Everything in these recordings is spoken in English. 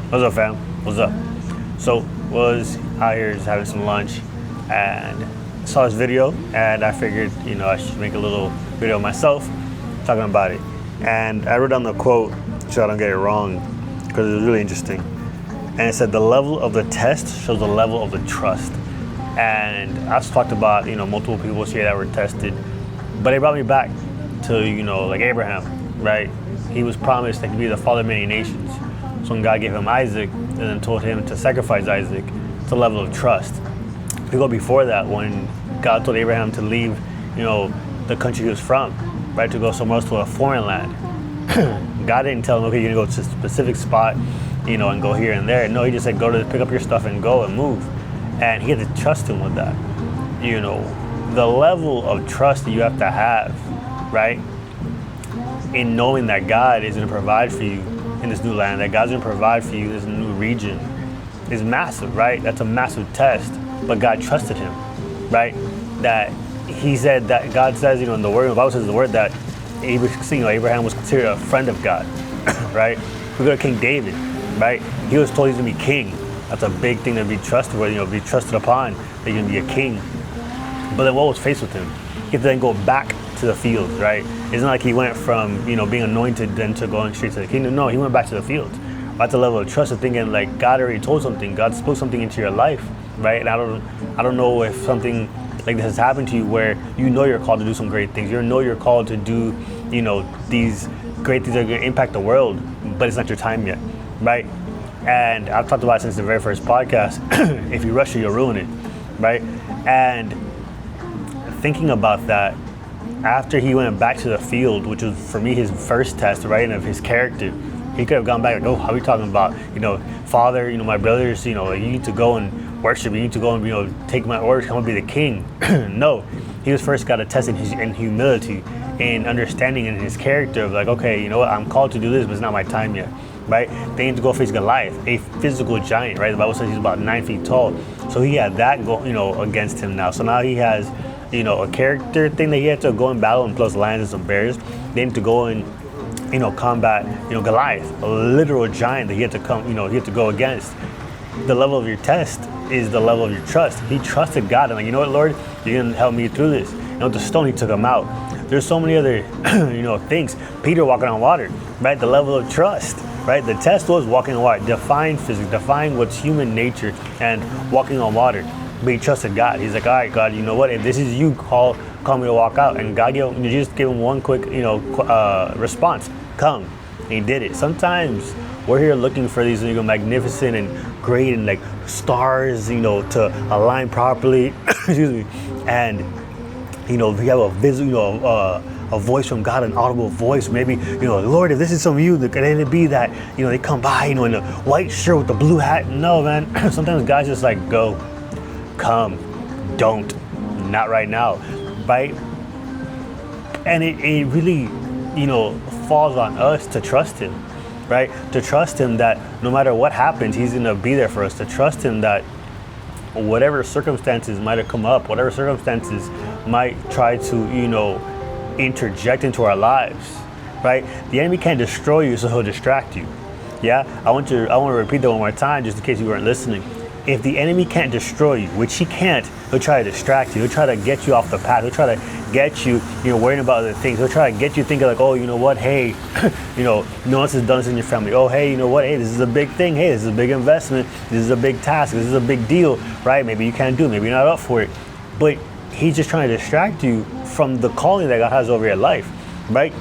What's up, fam? What's up? So, was out here just having some lunch and saw this video, and I figured, I should make a little video myself talking about it. And I wrote down the quote so I don't get it wrong because it was really interesting. And it said, the level of the test shows the level of the trust. And I've talked about, multiple people here that were tested, but it brought me back to, like Abraham, right? He was promised that he'd be the father of many nations. So when God gave him Isaac and then told him to sacrifice Isaac, it's a level of trust. If you go before that, when God told Abraham to leave, the country he was from, right, to go somewhere else to a foreign land, God didn't tell him, okay, you're gonna go to a specific spot, and go here and there. No, he just said, pick up your stuff and go and move. And he had to trust him with that. The level of trust that you have to have, right, in knowing that God is gonna provide for you in this new land, that God's gonna provide for you in this new region is massive, right? That's a massive test, but God trusted him, right? That he said that God says, in the word, the Bible says the word that Abraham was considered a friend of God, right? We go to King David, right? He was told he's gonna be king. That's a big thing to be trusted with, be trusted upon, that you're gonna be a king. But then what was faced with him? He had to then go back to the field, right? It's not like he went from, being anointed then to going straight to the kingdom. No, he went back to the field. That's a level of trust of thinking like God already told something. God spoke something into your life, right? And I don't know if something like this has happened to you where you're called to do some great things. You're called to do, these great things that are going to impact the world, but it's not your time yet, right? And I've talked about it since the very first podcast. If you rush it, you'll ruin it, right? And thinking about that, after he went back to the field, which was for me his first test, right, and of his character, he could have gone back like, oh, how are we talking about, Father, my brothers, you need to go and worship, you need to go and, take my orders, come and be the king. No, he was first got to test in humility and understanding in his character of like, okay, I'm called to do this, but it's not my time yet, right? They need to go face Goliath, a physical giant, right? The Bible says he's about 9 feet tall. So he had that go, against him now. So now he has, a character thing that he had to go in battle, and plus lions and some bears. They need to go and, combat, Goliath, a literal giant that he had to come, he had to go against. The level of your test is the level of your trust. He trusted God and like, what, Lord, you're gonna help me through this. With the stone, he took him out. There's so many other, things. Peter walking on water, right? The level of trust, right? The test was walking on water, defying physics, defying what's human nature and walking on water. But he trusted God. He's like, all right, God, you know what? If this is you, call me to walk out. And God just gave him one quick, response. Come. And he did it. Sometimes we're here looking for these, magnificent and great and like stars, to align properly. Excuse me. And, we have a voice from God, an audible voice. Maybe, Lord, if this is from you, can it be that, they come by, in a white shirt with the blue hat? No, man. Sometimes God's just like, go. Come, don't, not right now, right? And it really, falls on us to trust him, right? To trust him that no matter what happens, he's gonna be there for us. To trust him that whatever circumstances might have come up, whatever circumstances might try to, interject into our lives, right? The enemy can't destroy you, so he'll distract you. Yeah, I want to repeat that one more time, just in case you weren't listening. If the enemy can't destroy you, which he can't, he'll try to distract you. He'll try to get you off the path. He'll try to get you, worrying about other things. He'll try to get you thinking like, oh, you know what? Hey, no one else has done this in your family. Oh, hey, you know what? Hey, this is a big thing. Hey, this is a big investment. This is a big task. This is a big deal, right? Maybe you can't do it. Maybe you're not up for it. But he's just trying to distract you from the calling that God has over your life, right?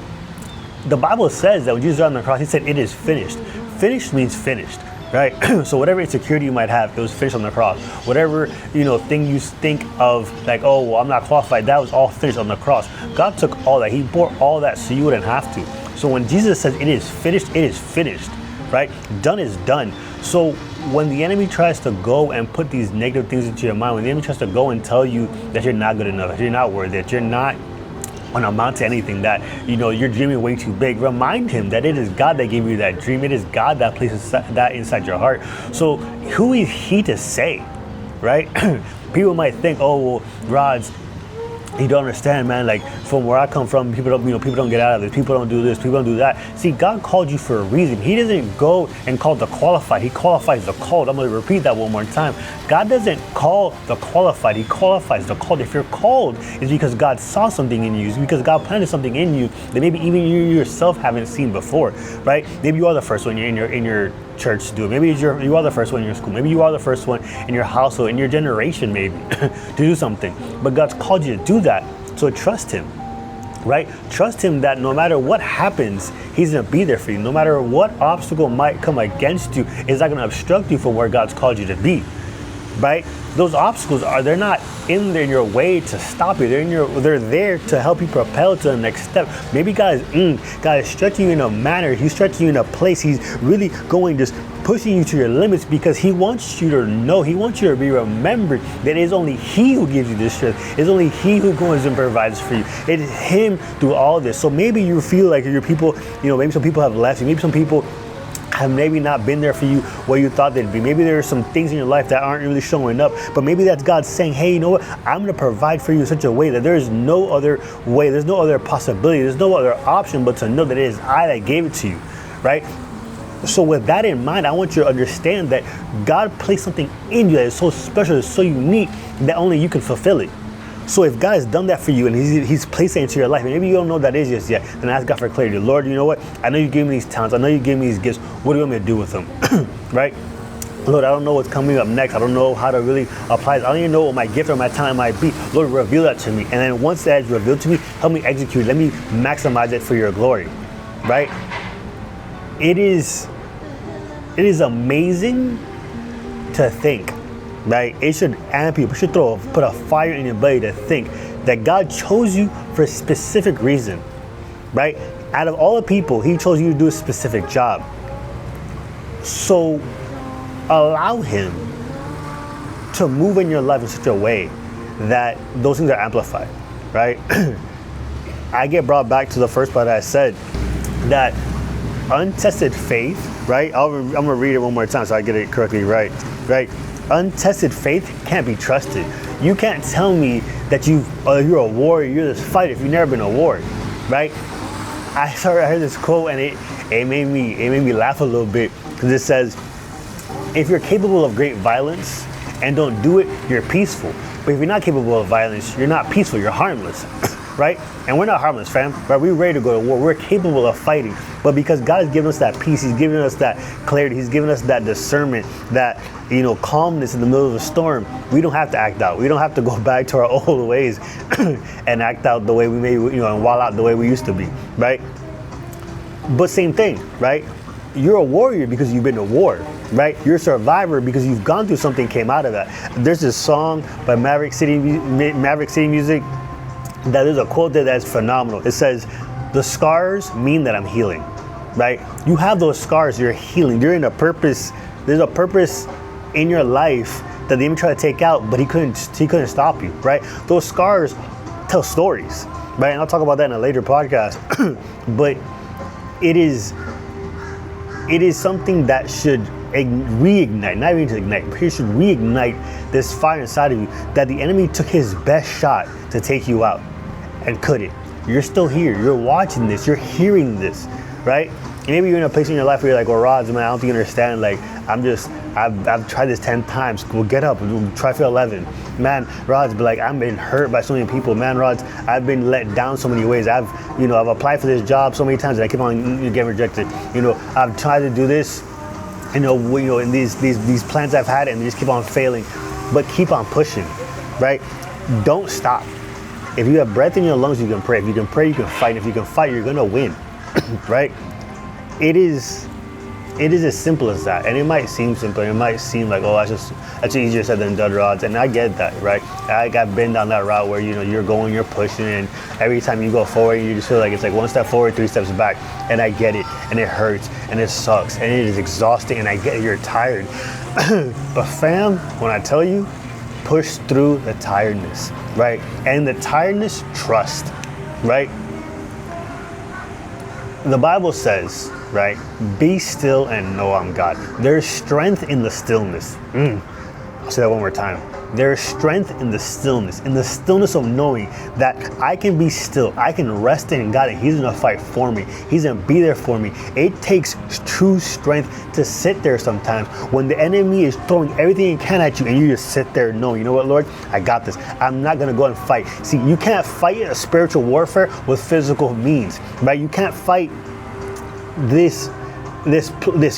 The Bible says that when Jesus died on the cross, he said, it is finished. Finished means finished. Right? So whatever insecurity you might have, it was finished on the cross. Whatever, thing you think of like, oh, well, I'm not qualified, that was all finished on the cross. God took all that. He bore all that so you wouldn't have to. So when Jesus says it is finished, right? Done is done. So when the enemy tries to go and put these negative things into your mind, when the enemy tries to go and tell you that you're not good enough, that you're not worthy, that you're not on amount to anything, that you're dreaming way too big, remind him that it is God that gave you that dream. It is God that places that inside your heart. So who is he to say, right? People might think, oh, well, Rodz, You don't understand, man. Like from where I come from, people don't get out of this. People don't do this. People don't do that. See, God called you for a reason. He doesn't go and call the qualified. He qualifies the called. I'm going to repeat that one more time. God doesn't call the qualified. He qualifies the called. If you're called, it's because God saw something in you. It's because God planted something in you that maybe even you yourself haven't seen before, right? Maybe you are the first one in your church to do it. Maybe you are the first one in your school. Maybe you are the first one in your household, in your generation, maybe to do something. But God's called you to do that. So trust him, right? Trust him that no matter what happens, he's going to be there for you. No matter what obstacle might come against you, it's not going to obstruct you from where God's called you to be, right? Those obstacles they're not in your way to stop you. They're there to help you propel to the next step. Maybe God is stretching you in a manner. He's stretching you in a place. He's really just pushing you to your limits because he wants you to know. He wants you to be remembered that it's only he who gives you this strength. It's only he who goes and provides for you. It's him through all this. So maybe you feel like your people, maybe some people have left you. Maybe some people have maybe not been there for you where you thought they'd be. Maybe there are some things in your life that aren't really showing up, but maybe that's God saying, hey, you know what? I'm going to provide for you in such a way that there is no other way. There's no other possibility. There's no other option but to know that it is I that gave it to you, right? So with that in mind, I want you to understand that God placed something in you that is so special, it's so unique that only you can fulfill it. So if God has done that for you and he's placed it into your life, and maybe you don't know what that is just yet, then ask God for clarity. Lord, you know what? I know you gave me these talents. I know you gave me these gifts. What do you want me to do with them? Right? Lord, I don't know what's coming up next. I don't know how to really apply this. I don't even know what my gift or my talent might be. Lord, reveal that to me. And then once that is revealed to me, help me execute it. Let me maximize it for your glory. Right? It is amazing to think. Right? It should amp you. It should put a fire in your belly to think that God chose you for a specific reason. Right? Out of all the people, he chose you to do a specific job. So allow him to move in your life in such a way that those things are amplified. Right? I get brought back to the first part that I said that untested faith, right? I'm going to read it one more time so I get it correctly right? Untested faith can't be trusted. You can't tell me that you're a warrior, you're this fighter if you've never been a warrior, right? I heard this quote and it made me laugh a little bit because it says, if you're capable of great violence and don't do it, you're peaceful. But if you're not capable of violence, you're not peaceful, you're harmless. Right? And we're not harmless, fam. Right? We're ready to go to war. We're capable of fighting. But because God has given us that peace, he's given us that clarity, he's given us that discernment, that, calmness in the middle of the storm, we don't have to act out. We don't have to go back to our old ways and act out the way we and wild out the way we used to be, right? But same thing, right? You're a warrior because you've been to war, right? You're a survivor because you've gone through something, came out of that. There's this song by Maverick City Music. That is a quote that's phenomenal. It says, the scars mean that I'm healing, right? You have those scars, you're healing. You're in a purpose. There's a purpose in your life that they even try to take out, but he couldn't stop you, right? Those scars tell stories, right? And I'll talk about that in a later podcast. But it is something that should reignite, not even to ignite, but it should reignite this fire inside of you that the enemy took his best shot to take you out and couldn't. You're still here. You're watching this. You're hearing this, right? And maybe you're in a place in your life where you're like, well, Rodz, man, I don't think you understand. Like, I've tried this 10 times. Well, get up. We'll try for 11. Man, Rodz, but like, I've been hurt by so many people. Man, Rodz, I've been let down so many ways. I've applied for this job so many times and I keep on getting rejected. I've tried to do this, in these plans I've had and they just keep on failing. But keep on pushing, right? Don't stop. If you have breath in your lungs, you can pray. If you can pray, you can fight. If you can fight, you're gonna win, right? It is as simple as that. And it might seem simple. It might seem like, that's easier said than done, Rodz. And I get that, right? I've been down that route where, you're pushing, and every time you go forward, you just feel like it's like one step forward, 3 steps back. And I get it, and it hurts, and it sucks, and it is exhausting, and I get it, you're tired. But fam, when I tell you, push through the tiredness, right? And the tiredness, trust, right? The Bible says, right, be still and know I'm God. There's strength in the stillness. I'll say that one more time. There is strength in the stillness of knowing that I can be still. I can rest in God and He's gonna fight for me. He's gonna be there for me. It takes true strength to sit there sometimes when the enemy is throwing everything it can at you and you just sit there knowing, you know what, Lord, I got this. I'm not gonna go and fight. See, you can't fight a spiritual warfare with physical means, right? You can't fight this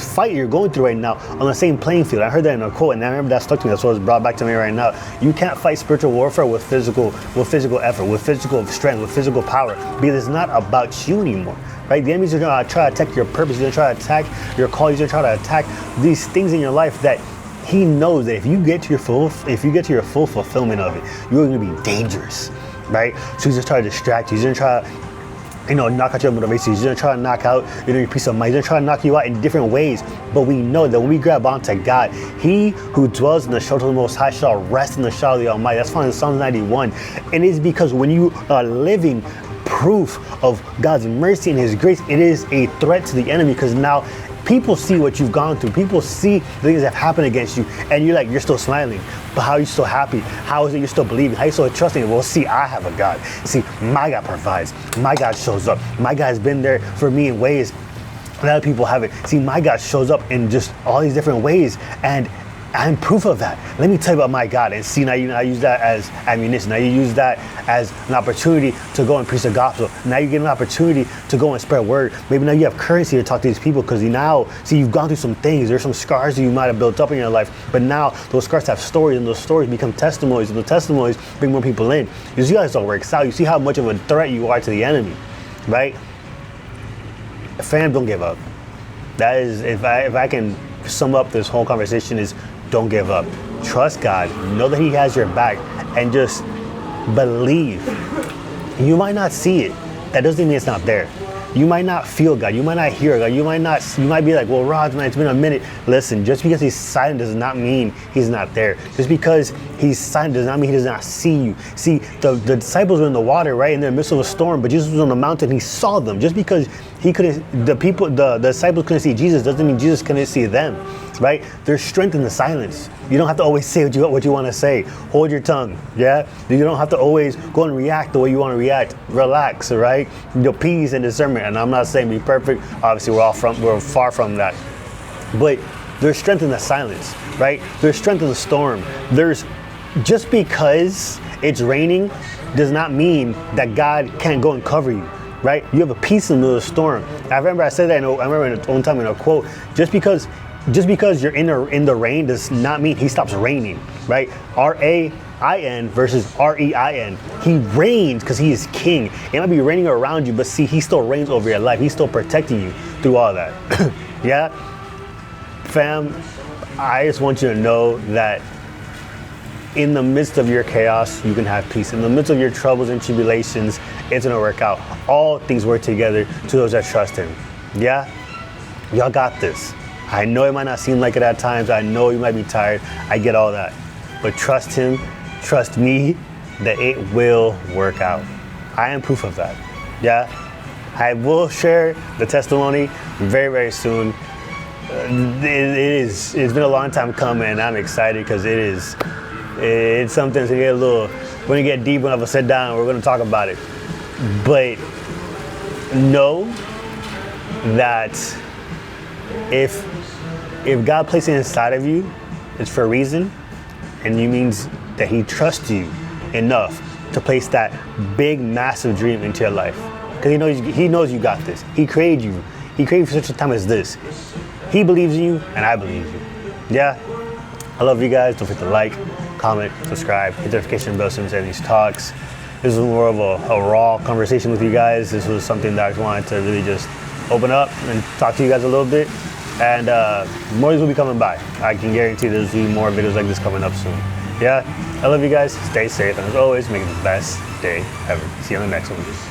fight you're going through right now on the same playing field. I heard that in a quote, and I remember that stuck to me. That's what was brought back to me right now. You can't fight spiritual warfare with physical effort, with physical strength, with physical power, because it's not about you anymore, right? The enemies are going to try to attack your purpose. He's going to try to attack your call. He's going to try to attack these things in your life that he knows that if you get to your full fulfillment of it, you're going to be dangerous, right? So he's going to try to distract you. He's going to try to knock out your motivation. He's gonna try to knock out, your peace of mind. He's gonna try to knock you out in different ways. But we know that when we grab onto God, He who dwells in the shelter of the Most High shall rest in the shadow of the Almighty. That's found in Psalms 91. And it's because when you are living proof of God's mercy and His grace, it is a threat to the enemy, because now people see what you've gone through. People see the things that have happened against you, and you're still smiling. But how are you still happy? How is it you're still believing? How are you still trusting? Well, see, I have a God. See, my God provides. My God shows up. My God has been there for me in ways that other people haven't. See, my God shows up in just all these different ways, and I'm proof of that. Let me tell you about my God. And see, now you use that as ammunition. Now you use that as an opportunity to go and preach the gospel. Now you get an opportunity to go and spread word. Maybe now you have currency to talk to these people, because you've gone through some things. There's some scars that you might have built up in your life, but now those scars have stories, and those stories become testimonies, and the testimonies bring more people in. You see how this all works out. You see how much of a threat you are to the enemy, right? Fam, don't give up. That is, if I can sum up this whole conversation, is don't give up. Trust God. Know that He has your back, and just believe. You might not see it. That doesn't mean it's not there. You might not feel God. You might not hear God. You might be like, well, Rodz, man, it's been a minute. Listen, just because He's silent does not mean He's not there. Just because He's silent does not mean He does not see you. See, the disciples were in the water, right, in the midst of a storm, but Jesus was on the mountain. He saw them. Just because the disciples couldn't see Jesus doesn't mean Jesus couldn't see them, right? There's strength in the silence. You don't have to always say what you want to say. Hold your tongue, yeah? You don't have to always go and react the way you want to react. Relax, all right? Peace and discernment. And I'm not saying be perfect. Obviously, we're far from that. But there's strength in the silence, right? There's strength in the storm. Just because it's raining does not mean that God can't go and cover you, right? You have a peace in the middle of the storm. I remember I said that. I remember one time in a quote. Just because you're in the rain does not mean He stops raining, right? R-A-I-N versus R-E-I-N. He reigns because He is king. It might be raining around you, but see, He still reigns over your life. He's still protecting you through all that. Yeah? Fam, I just want you to know that in the midst of your chaos, you can have peace. In the midst of your troubles and tribulations, it's going to work out. All things work together to those that trust Him. Yeah? Y'all got this. I know it might not seem like it at times. I know you might be tired. I get all that. But trust Him, trust me, that it will work out. I am proof of that. Yeah? I will share the testimony very, very soon. It's been a long time coming, and I'm excited because it's something to get we're going to get deep when I sit down. We're going to talk about it. But know that if God placed it inside of you, it's for a reason, and it means that He trusts you enough to place that big, massive dream into your life. Because He knows you got this. He created you. He created you for such a time as this. He believes in you, and I believe in you. Yeah? I love you guys. Don't forget to like, comment, subscribe, hit the notification bell so you don't miss these talks. This was more of a raw conversation with you guys. This was something that I just wanted to really just open up and talk to you guys a little bit. And more of these will be coming by. I can guarantee there's be more videos like this coming up soon. Yeah, I love you guys. Stay safe. And as always, make it the best day ever. See you on the next one.